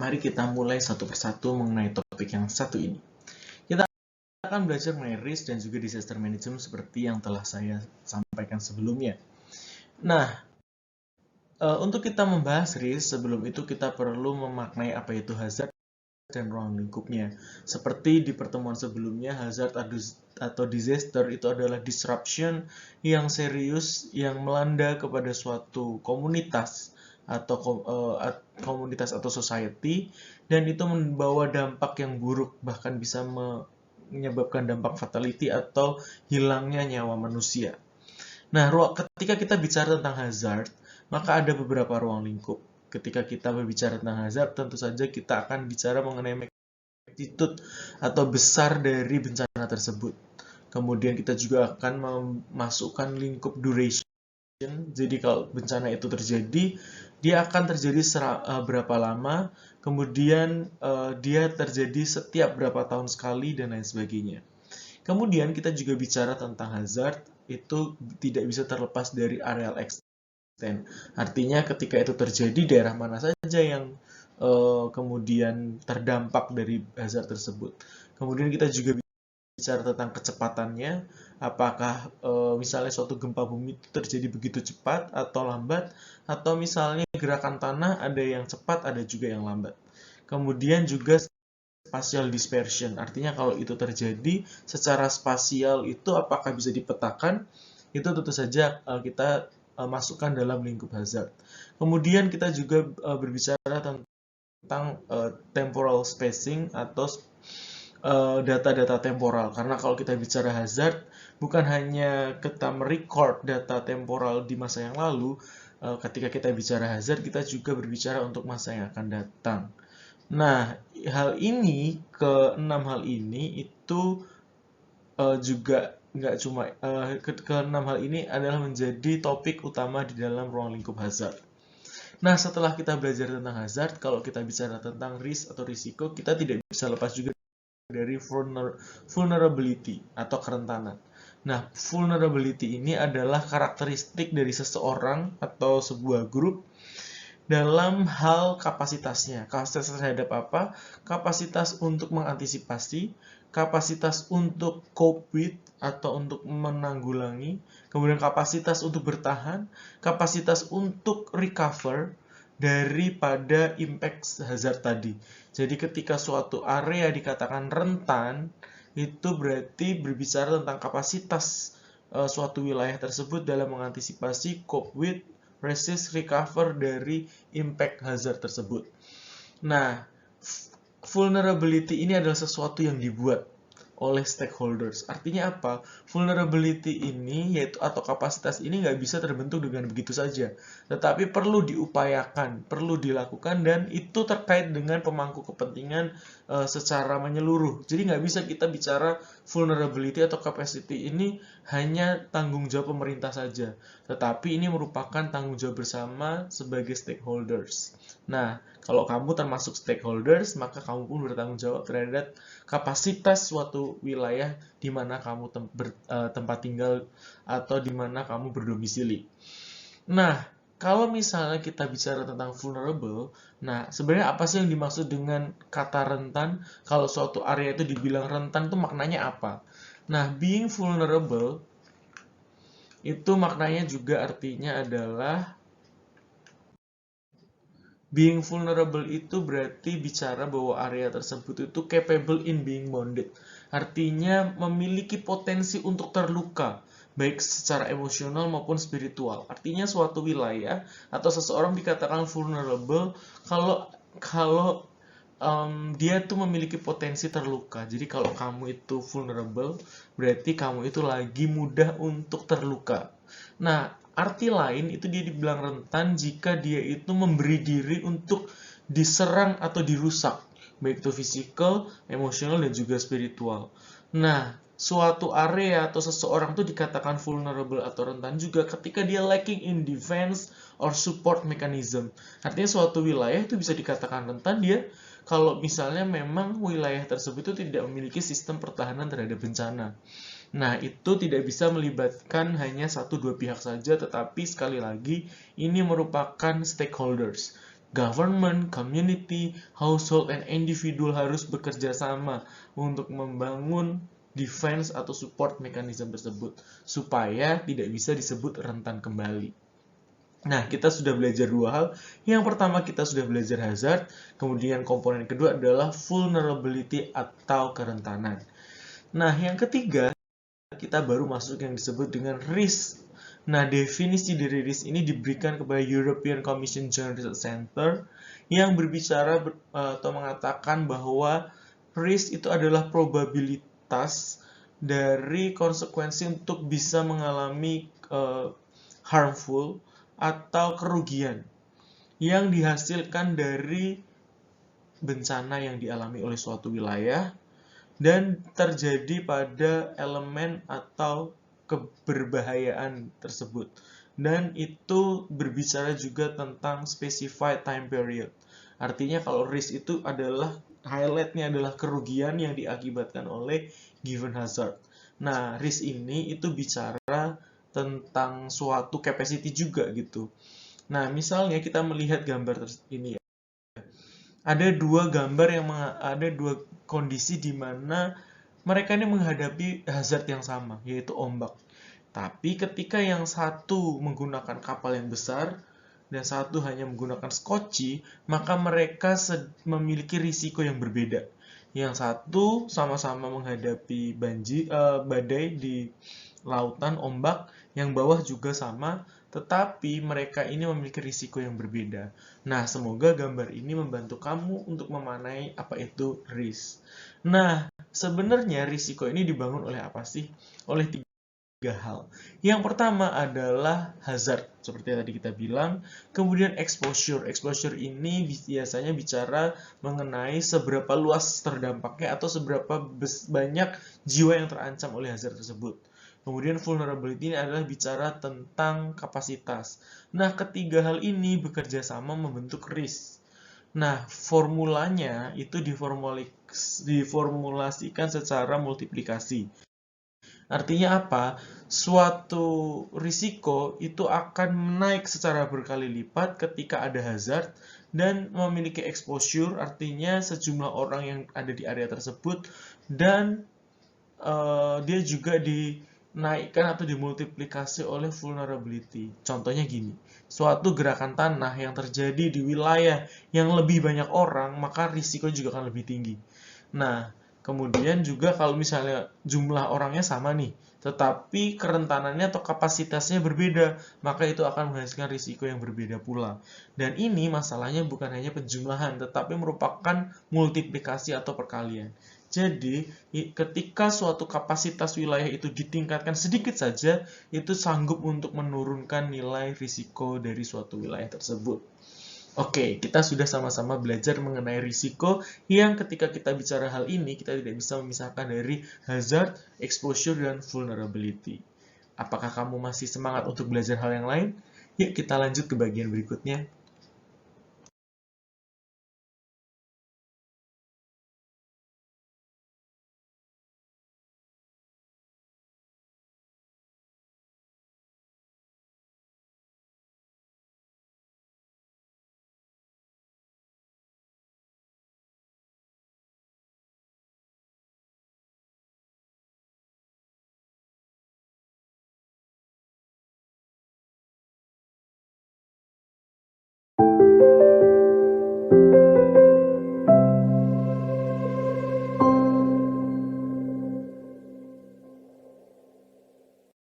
mari kita mulai satu persatu mengenai topik yang satu ini. Kita akan belajar mengenai risk dan juga disaster management seperti yang telah saya sampaikan sebelumnya. Nah, untuk kita membahas risk, sebelum itu kita perlu memaknai apa itu hazard dan ruang lingkupnya. Seperti di pertemuan sebelumnya, hazard atau disaster itu adalah disruption yang serius yang melanda kepada suatu komunitas atau komunitas atau society, dan itu membawa dampak yang buruk, bahkan bisa menyebabkan dampak fatality atau hilangnya nyawa manusia. Nah, ketika kita bicara tentang hazard, maka ada beberapa ruang lingkup. Ketika kita berbicara tentang hazard, tentu saja kita akan bicara mengenai magnitude atau besar dari bencana tersebut. Kemudian kita juga akan memasukkan lingkup duration. Jadi kalau bencana itu terjadi, dia akan terjadi berapa lama, kemudian dia terjadi setiap berapa tahun sekali, dan lain sebagainya. Kemudian kita juga bicara tentang hazard, itu tidak bisa terlepas dari areal extent. Artinya ketika itu terjadi, daerah mana saja yang kemudian terdampak dari hazard tersebut. Kemudian kita juga bicara tentang kecepatannya, apakah misalnya suatu gempa bumi itu terjadi begitu cepat atau lambat, atau misalnya gerakan tanah ada yang cepat, ada juga yang lambat. Kemudian juga spatial dispersion, artinya kalau itu terjadi secara spasial itu apakah bisa dipetakan, itu tentu saja kita masukkan dalam lingkup hazard. Kemudian kita juga berbicara tentang temporal spacing atau data-data temporal, karena kalau kita bicara hazard, bukan hanya kita merecord data temporal di masa yang lalu, ketika kita bicara hazard, kita juga berbicara untuk masa yang akan datang. Nah, keenam hal ini itu juga nggak cuma, keenam hal ini adalah menjadi topik utama di dalam ruang lingkup hazard. Nah, setelah kita belajar tentang hazard, kalau kita bicara tentang risk atau risiko, kita tidak bisa lepas juga dari vulnerability atau kerentanan. Nah, vulnerability ini adalah karakteristik dari seseorang atau sebuah grup dalam hal kapasitasnya. Kapasitas terhadap apa? Kapasitas untuk mengantisipasi, kapasitas untuk cope with atau untuk menanggulangi, kemudian kapasitas untuk bertahan, kapasitas untuk recover daripada impact hazard tadi. Jadi ketika suatu area dikatakan rentan, itu berarti berbicara tentang kapasitas suatu wilayah tersebut dalam mengantisipasi, cope with, resist, recover dari impact hazard tersebut. Nah, vulnerability ini adalah sesuatu yang dibuat oleh stakeholders. Artinya apa? Vulnerability ini atau kapasitas ini nggak bisa terbentuk dengan begitu saja, tetapi perlu diupayakan, perlu dilakukan, dan itu terkait dengan pemangku kepentingan secara menyeluruh. Jadi nggak bisa kita bicara vulnerability atau capacity ini hanya tanggung jawab pemerintah saja, tetapi ini merupakan tanggung jawab bersama sebagai stakeholders. Nah, kalau kamu termasuk stakeholders, maka kamu pun bertanggung jawab terhadap kapasitas suatu wilayah di mana kamu tempat tinggal atau di mana kamu berdomisili. Nah, kalau misalnya kita bicara tentang vulnerable, nah sebenarnya apa sih yang dimaksud dengan kata rentan? Kalau suatu area itu dibilang rentan, itu maknanya apa? Nah, being vulnerable itu maknanya juga artinya adalah being vulnerable itu berarti bicara bahwa area tersebut itu capable in being wounded. Artinya memiliki potensi untuk terluka, baik secara emosional maupun spiritual. Artinya suatu wilayah atau seseorang dikatakan vulnerable kalau dia tuh memiliki potensi terluka. Jadi kalau kamu itu vulnerable, berarti kamu itu lagi mudah untuk terluka. Nah, arti lain itu dia dibilang rentan jika dia itu memberi diri untuk diserang atau dirusak, baik itu fisikal, emosional, dan juga spiritual. Nah, suatu area atau seseorang itu dikatakan vulnerable atau rentan juga ketika dia lacking in defense or support mechanism. Artinya suatu wilayah itu bisa dikatakan rentan dia kalau misalnya memang wilayah tersebut itu tidak memiliki sistem pertahanan terhadap bencana. Nah, itu tidak bisa melibatkan hanya 1-2 pihak saja, tetapi sekali lagi ini merupakan stakeholders. government, community, household, and individual harus bekerja sama untuk membangun defense atau support mechanism tersebut supaya tidak bisa disebut rentan kembali. Nah, kita sudah belajar dua hal. Yang pertama, kita sudah belajar hazard. Kemudian komponen kedua adalah vulnerability atau kerentanan. Nah, yang ketiga, kita baru masuk yang disebut dengan risk. Nah, definisi dari risk ini diberikan kepada European Commission Joint Research Center yang berbicara atau mengatakan bahwa risk itu adalah probabilitas dari konsekuensi untuk bisa mengalami harmful atau kerugian yang dihasilkan dari bencana yang dialami oleh suatu wilayah dan terjadi pada elemen atau keberbahayaan tersebut. Dan itu berbicara juga tentang specified time period. Artinya kalau risk itu adalah highlightnya adalah kerugian yang diakibatkan oleh given hazard. Nah, risk ini itu bicara tentang suatu capacity juga gitu. Nah, misalnya kita melihat gambar ini ya. Ada dua gambar yang ada dua kondisi di mana mereka ini menghadapi hazard yang sama, yaitu ombak. Tapi ketika yang satu menggunakan kapal yang besar dan satu hanya menggunakan skoci, maka mereka memiliki risiko yang berbeda. Yang satu sama-sama menghadapi badai di lautan, ombak, yang bawah juga sama, tetapi mereka ini memiliki risiko yang berbeda. Nah, semoga gambar ini membantu kamu untuk memanai apa itu risk. Nah, sebenarnya risiko ini dibangun oleh apa sih? Oleh tiga hal. Yang pertama adalah hazard, seperti yang tadi kita bilang. Kemudian exposure. Exposure ini biasanya bicara mengenai seberapa luas terdampaknya atau seberapa banyak jiwa yang terancam oleh hazard tersebut. Kemudian vulnerability ini adalah bicara tentang kapasitas. Nah, ketiga hal ini bekerja sama membentuk risk. Nah, formulanya itu diformulasikan secara multiplikasi. Artinya apa? Suatu risiko itu akan naik secara berkali lipat ketika ada hazard dan memiliki exposure, artinya sejumlah orang yang ada di area tersebut, dan dia juga dinaikkan atau dimultiplikasi oleh vulnerability. Contohnya gini, suatu gerakan tanah yang terjadi di wilayah yang lebih banyak orang, maka risiko juga akan lebih tinggi. Nah, kemudian juga kalau misalnya jumlah orangnya sama nih, tetapi kerentanannya atau kapasitasnya berbeda, maka itu akan menghasilkan risiko yang berbeda pula. Dan ini masalahnya bukan hanya penjumlahan, tetapi merupakan multiplikasi atau perkalian. Jadi, ketika suatu kapasitas wilayah itu ditingkatkan sedikit saja, itu sanggup untuk menurunkan nilai risiko dari suatu wilayah tersebut. Oke, kita sudah sama-sama belajar mengenai risiko yang ketika kita bicara hal ini, kita tidak bisa memisahkan dari hazard, exposure, dan vulnerability. Apakah kamu masih semangat untuk belajar hal yang lain? Yuk kita lanjut ke bagian berikutnya.